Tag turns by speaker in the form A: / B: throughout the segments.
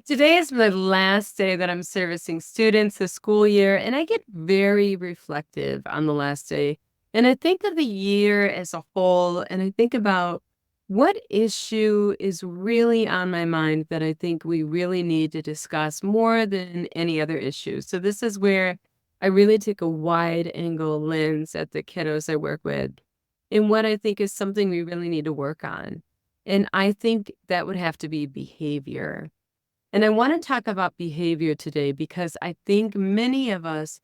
A: Today is the last day that I'm servicing students this school year, and I get very reflective on the last day. And I think of the year as a whole, and I think about what issue is really on my mind that I think we really need to discuss more than any other issue. So this is where I really take a wide angle lens at the kiddos I work with and what I think is something we really need to work on. And I think that would have to be behavior. And I want to talk about behavior today because I think many of us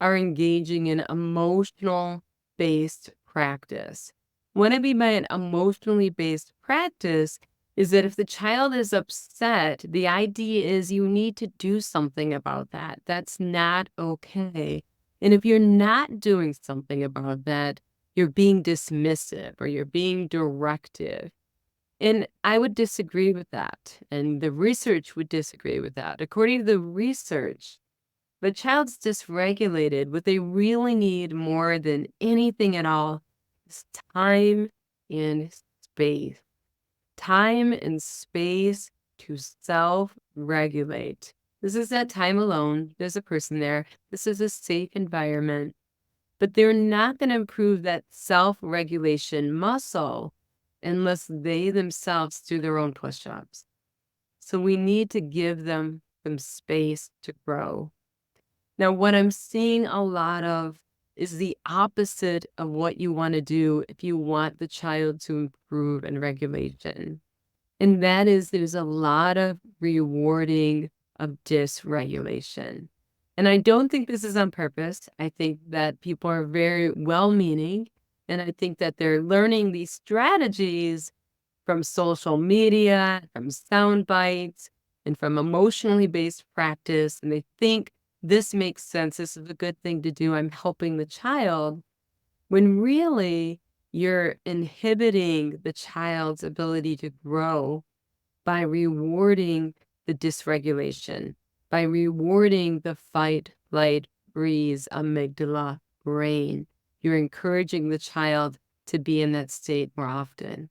A: are engaging in emotional based practice. What I mean by an emotionally based practice is that if the child is upset, the idea is you need to do something about that. That's not okay. And if you're not doing something about that, you're being dismissive or you're being directive. And I would disagree with that, and the research would disagree with that. According to the research, the child's dysregulated. What they really need more than anything at all is time and space. Time and space to self-regulate. This is that time alone. There's a person there. This is a safe environment. But they're not going to improve that self-regulation muscle unless they themselves do their own push-ups. So we need to give them some space to grow. Now, what I'm seeing a lot of is the opposite of what you want to do if you want the child to improve in regulation. And that is there's a lot of rewarding of dysregulation. And I don't think this is on purpose. I think that people are very well-meaning, and I think that they're learning these strategies from social media, from sound bites, and from emotionally based practice. And they think this makes sense. This is a good thing to do. I'm helping the child. When really you're inhibiting the child's ability to grow by rewarding the dysregulation, by rewarding the fight, flight, freeze, amygdala, brain. You're encouraging the child to be in that state more often.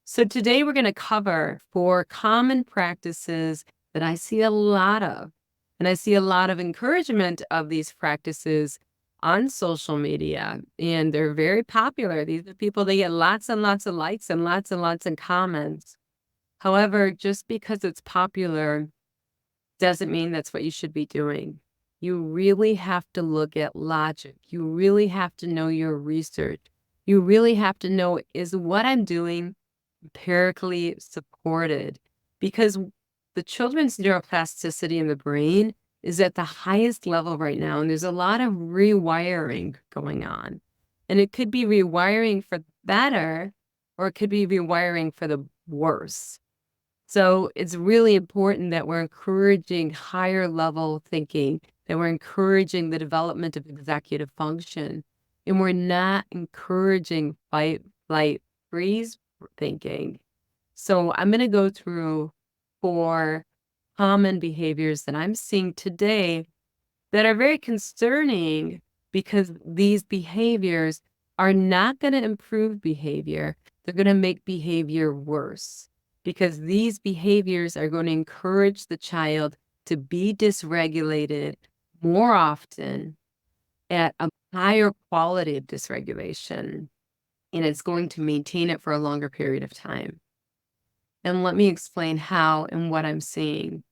A: So today we're going to cover 4 common practices that I see a lot of. And I see a lot of encouragement of these practices on social media, and they're very popular. These are people, they get lots and lots of likes and lots of comments. However, just because it's popular doesn't mean that's what you should be doing. You really have to look at logic. You really have to know your research. You really have to know, is what I'm doing empirically supported? Because the children's neuroplasticity in the brain is at the highest level right now, and there's a lot of rewiring going on. And it could be rewiring for better, or it could be rewiring for the worse. So it's really important that we're encouraging higher level thinking, that we're encouraging the development of executive function, and we're not encouraging fight, flight, freeze thinking. So I'm going to go through 4 common behaviors that I'm seeing today that are very concerning because these behaviors are not going to improve behavior. They're going to make behavior worse because these behaviors are going to encourage the child to be dysregulated more often at a higher quality of dysregulation, and it's going to maintain it for a longer period of time. And let me explain how and what I'm seeing.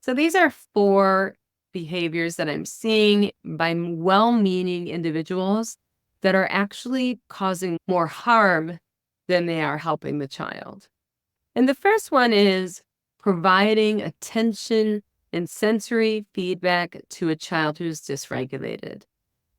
A: So these are 4 behaviors that I'm seeing by well-meaning individuals that are actually causing more harm than they are helping the child. And the first one is providing attention and sensory feedback to a child who's dysregulated.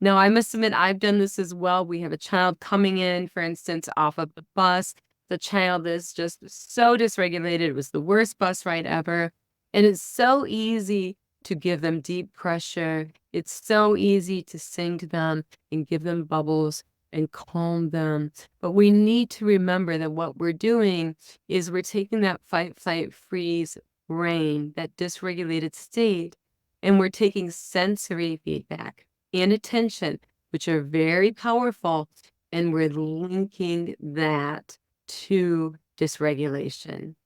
A: Now, I must admit, I've done this as well. We have a child coming in, for instance, off of the bus. The child is just so dysregulated. It was the worst bus ride ever. And it's so easy to give them deep pressure. It's so easy to sing to them and give them bubbles and calm them. But we need to remember that what we're doing is we're taking that fight, flight, freeze brain, that dysregulated state, and we're taking sensory feedback and attention, which are very powerful, and we're linking that to dysregulation.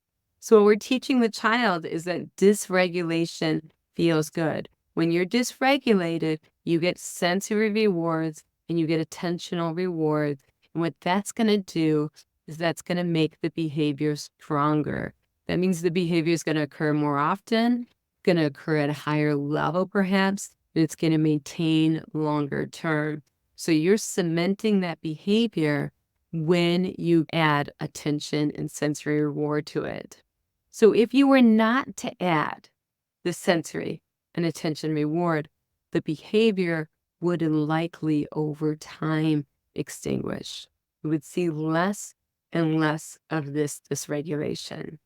A: So what we're teaching the child is that dysregulation feels good. When you're dysregulated, you get sensory rewards and you get attentional rewards. And what that's going to do is that's going to make the behavior stronger. That means the behavior is going to occur more often, going to occur at a higher level perhaps, and it's going to maintain longer term. So you're cementing that behavior when you add attention and sensory reward to it. So if you were not to add the sensory and attention reward, the behavior would likely over time extinguish. We would see less and less of this dysregulation.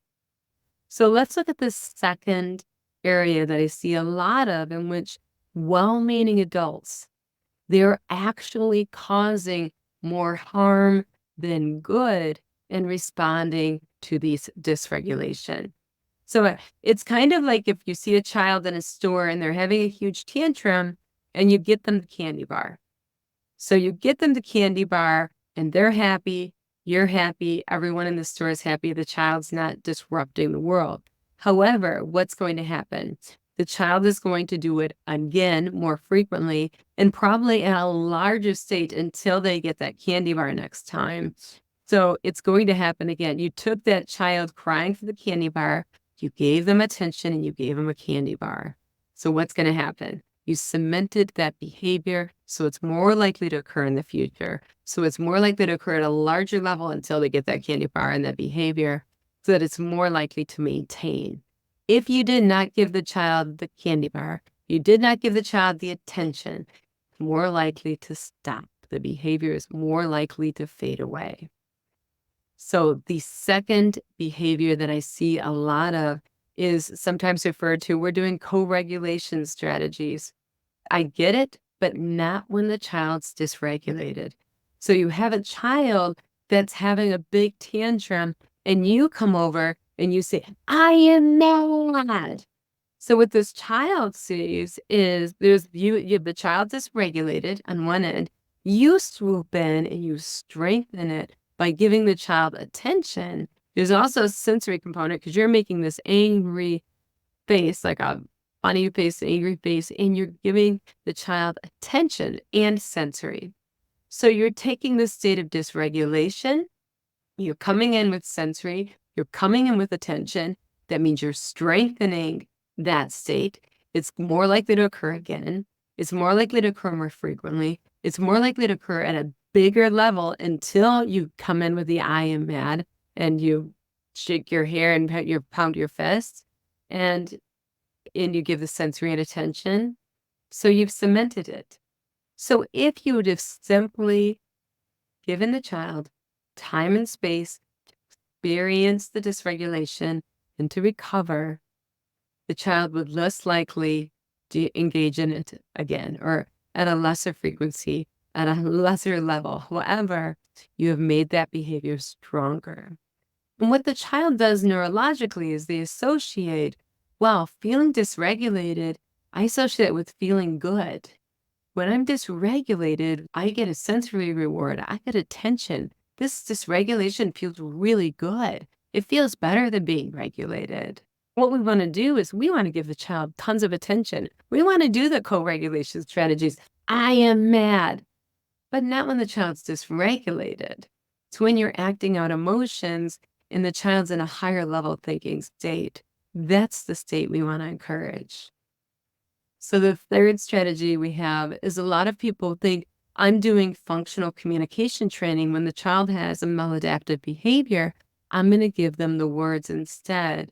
A: So let's look at the second area that I see a lot of, in which well-meaning adults, they're actually causing more harm than good in responding to these dysregulation. So it's kind of like if you see a child in a store and they're having a huge tantrum and you get them the candy bar. So you get them the candy bar and they're happy, you're happy, everyone in the store is happy, the child's not disrupting the world. However, what's going to happen? The child is going to do it again more frequently and probably at a larger state until they get that candy bar next time. So it's going to happen again. You took that child crying for the candy bar, you gave them attention, and you gave them a candy bar. So what's going to happen? You cemented that behavior, so it's more likely to occur in the future. So it's more likely to occur at a larger level until they get that candy bar and that behavior, so that it's more likely to maintain. If you did not give the child the candy bar, you did not give the child the attention, it's more likely to stop. The behavior is more likely to fade away. So the second behavior that I see a lot of is sometimes referred to, we're doing co-regulation strategies. I get it, but not when the child's dysregulated. So you have a child that's having a big tantrum and you come over and you say, I am mad. So what this child sees is you the child dysregulated on one end. You swoop in and you strengthen it by giving the child attention. There's also a sensory component because you're making this angry face, like a funny face, angry face, and you're giving the child attention and sensory. So you're taking the state of dysregulation, you're coming in with sensory, you're coming in with attention. That means you're strengthening that state. It's more likely to occur again. It's more likely to occur more frequently. It's more likely to occur at a bigger level until you come in with the I am mad and you shake your hair and you pound your fists and you give the sensory and attention. So you've cemented it. So if you would have simply given the child time and space to experience the dysregulation and to recover, the child would less likely to engage in it again or at a lesser frequency, at a lesser level. However, you have made that behavior stronger. And what the child does neurologically is they associate, well, feeling dysregulated, I associate it with feeling good. When I'm dysregulated, I get a sensory reward. I get attention. This dysregulation feels really good. It feels better than being regulated. What we want to do is we want to give the child tons of attention. We want to do the co-regulation strategies. I am mad, but not when the child's dysregulated. It's when you're acting out emotions and the child's in a higher level thinking state. That's the state we want to encourage. So the third strategy we have is a lot of people think I'm doing functional communication training. When the child has a maladaptive behavior, I'm going to give them the words instead.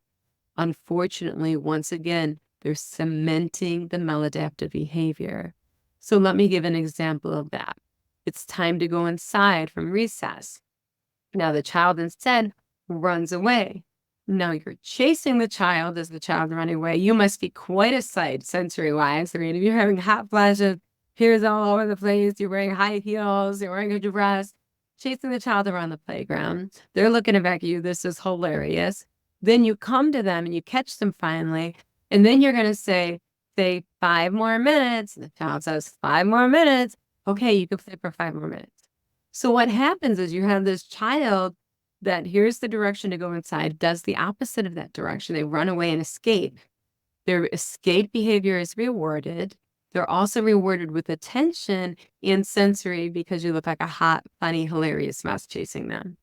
A: Unfortunately, once again, they're cementing the maladaptive behavior. So let me give an example of that. It's time to go inside from recess. Now the child instead runs away. Now you're chasing the child as the child running away. You must be quite a sight sensory-wise. I mean, if you're having hot flashes, tears all over the place, you're wearing high heels, you're wearing a dress, chasing the child around the playground. They're looking back at you. This is hilarious. Then you come to them and you catch them finally. And then you're going to say 5 more minutes. And the child says 5 more minutes. Okay, you can play for 5 more minutes. So what happens is you have this child that here's the direction to go inside, does the opposite of that direction. They run away and escape. Their escape behavior is rewarded. They're also rewarded with attention and sensory because you look like a hot, funny, hilarious mouse chasing them.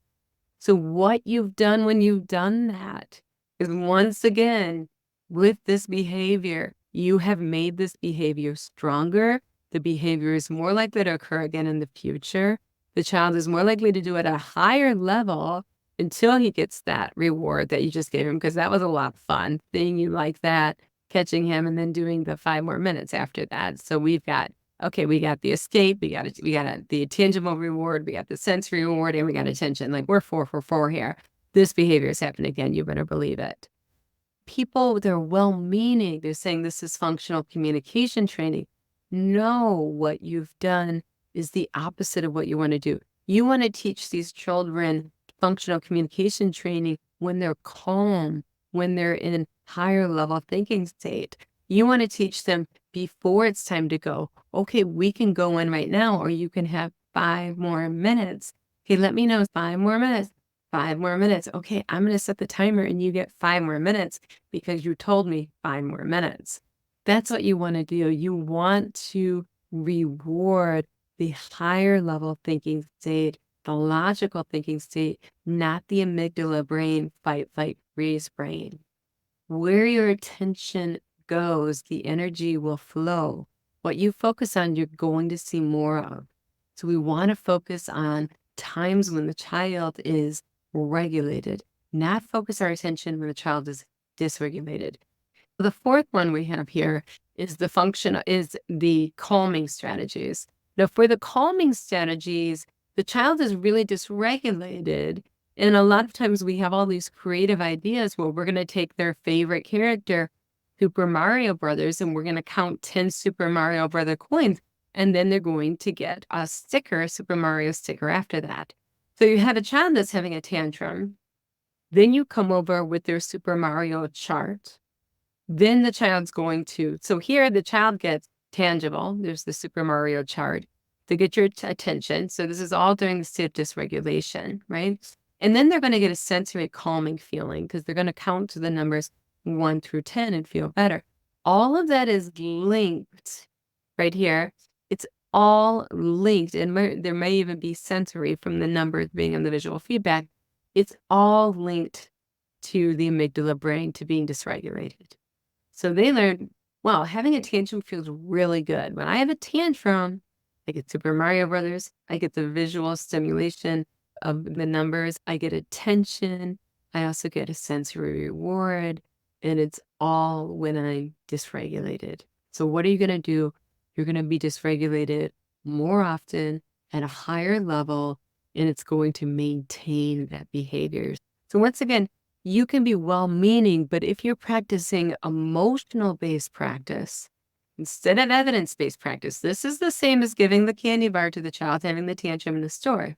A: So what you've done when you've done that is, once again, with this behavior, you have made this behavior stronger. The behavior is more likely to occur again in the future. The child is more likely to do it at a higher level until he gets that reward that you just gave him, because that was a lot of fun, seeing you like that, catching him, and then doing the 5 more minutes after that. So we've got, okay, we got the escape, we got the tangible reward, we got the sensory reward, and we got attention. Like, we're 4 for 4 here. This behavior is happening again. You better believe it. People, they're well-meaning. They're saying this is functional communication training. No, what you've done is the opposite of what you want to do. You want to teach these children functional communication training when they're calm, when they're in higher level thinking state. You want to teach them before it's time to go. Okay, we can go in right now, or you can have 5 more minutes. Okay, let me know 5 more minutes. 5 more minutes. Okay, I'm going to set the timer and you get 5 more minutes because you told me 5 more minutes. That's what you want to do. You want to reward the higher level thinking state, the logical thinking state, not the amygdala brain, fight, flight, freeze brain. Where your attention goes, the energy will flow. What you focus on, you're going to see more of. So we want to focus on times when the child is regulated, not focus our attention when the child is dysregulated. The fourth one we have here is the calming strategies. Now, for the calming strategies, the child is really dysregulated. And a lot of times we have all these creative ideas where we're going to take their favorite character, Super Mario Brothers, and we're going to count 10 Super Mario Brother coins. And then they're going to get a sticker, Super Mario sticker after that. So you have a child that's having a tantrum. Then you come over with their Super Mario chart. Then the child's going to, so here the child gets tangible. There's the Super Mario chart to get your attention. So this is all during the state of dysregulation, right? And then they're going to get a sensory calming feeling because they're going to count to the numbers 1 through 10 and feel better. All of that is linked right here. It's all linked, and there may even be sensory from the numbers being in the visual feedback. It's all linked to the amygdala brain, to being dysregulated. So they learn, wow, having a tantrum feels really good. When I have a tantrum, I get Super Mario Brothers, I get the visual stimulation of the numbers, I get attention, I also get a sensory reward, and it's all when I'm dysregulated. So what are you going to do? You're going to be dysregulated more often at a higher level, and it's going to maintain that behavior. So once again, you can be well-meaning, but if you're practicing emotional-based practice instead of evidence-based practice, this is the same as giving the candy bar to the child having the tantrum in the store.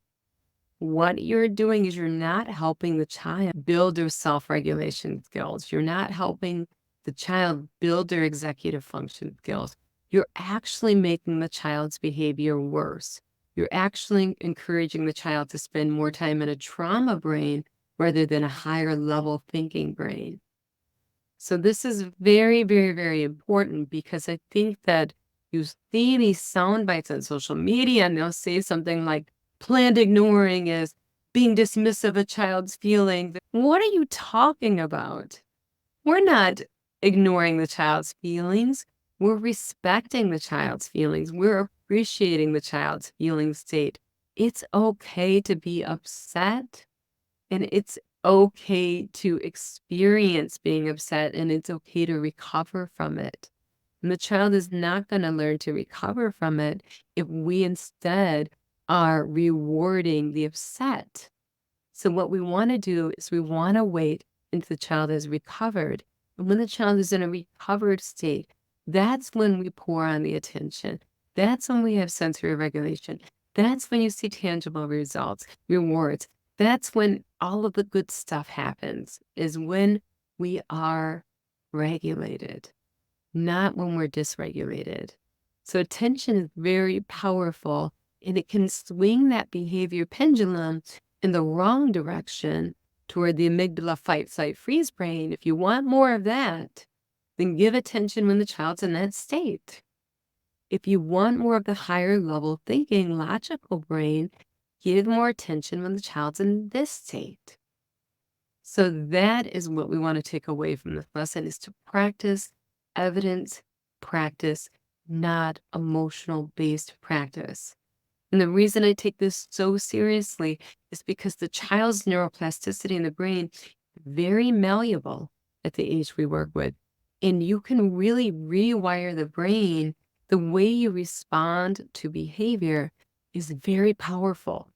A: What you're doing is you're not helping the child build their self-regulation skills. You're not helping the child build their executive function skills. You're actually making the child's behavior worse. You're actually encouraging the child to spend more time in a trauma brain rather than a higher level thinking brain. So this is very, very, very important, because I think that you see these sound bites on social media and they'll say something like, planned ignoring is being dismissive of a child's feelings. What are you talking about? We're not ignoring the child's feelings. We're respecting the child's feelings. We're appreciating the child's feeling state. It's okay to be upset, and it's okay to experience being upset, and it's okay to recover from it. And the child is not going to learn to recover from it if we instead are rewarding the upset. So what we want to do is we want to wait until the child is recovered. And when the child is in a recovered state, that's when we pour on the attention. That's when we have sensory regulation. That's when you see tangible results, rewards. That's when all of the good stuff happens, is when we are regulated, not when we're dysregulated. So attention is very powerful, and it can swing that behavior pendulum in the wrong direction toward the amygdala fight, flight, freeze brain, if you want more of that, then give attention when the child's in that state. If you want more of the higher level thinking, logical brain, give more attention when the child's in this state. So that is what we want to take away from this lesson, is to practice evidence practice, not emotional-based practice. And the reason I take this so seriously is because the child's neuroplasticity in the brain is very malleable at the age we work with. And you can really rewire the brain. The way you respond to behavior is very powerful.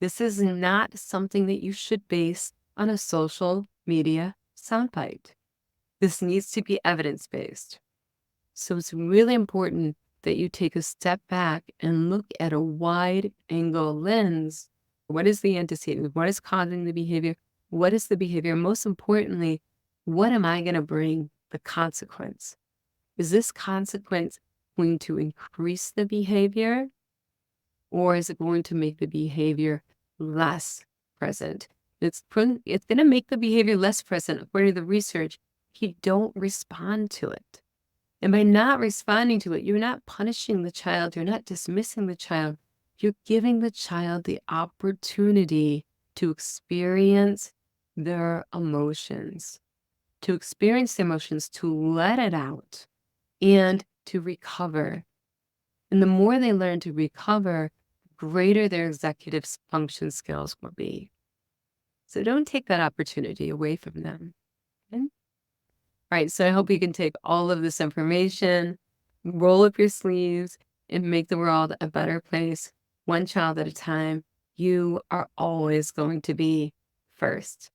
A: This is not something that you should base on a social media soundbite. This needs to be evidence-based. So it's really important that you take a step back and look at a wide angle lens. What is the antecedent? What is causing the behavior? What is the behavior? Most importantly, what am I going to bring the consequence? Is this consequence going to increase the behavior, or is it going to make the behavior less present? It's going to make the behavior less present, according to the research, if you don't respond to it. And by not responding to it, you're not punishing the child, you're not dismissing the child, you're giving the child the opportunity to experience their emotions, to let it out, and to recover. And the more they learn to recover, the greater their executive function skills will be. So don't take that opportunity away from them. Okay? Right, so I hope you can take all of this information, roll up your sleeves, and make the world a better place, one child at a time. You are always going to be first.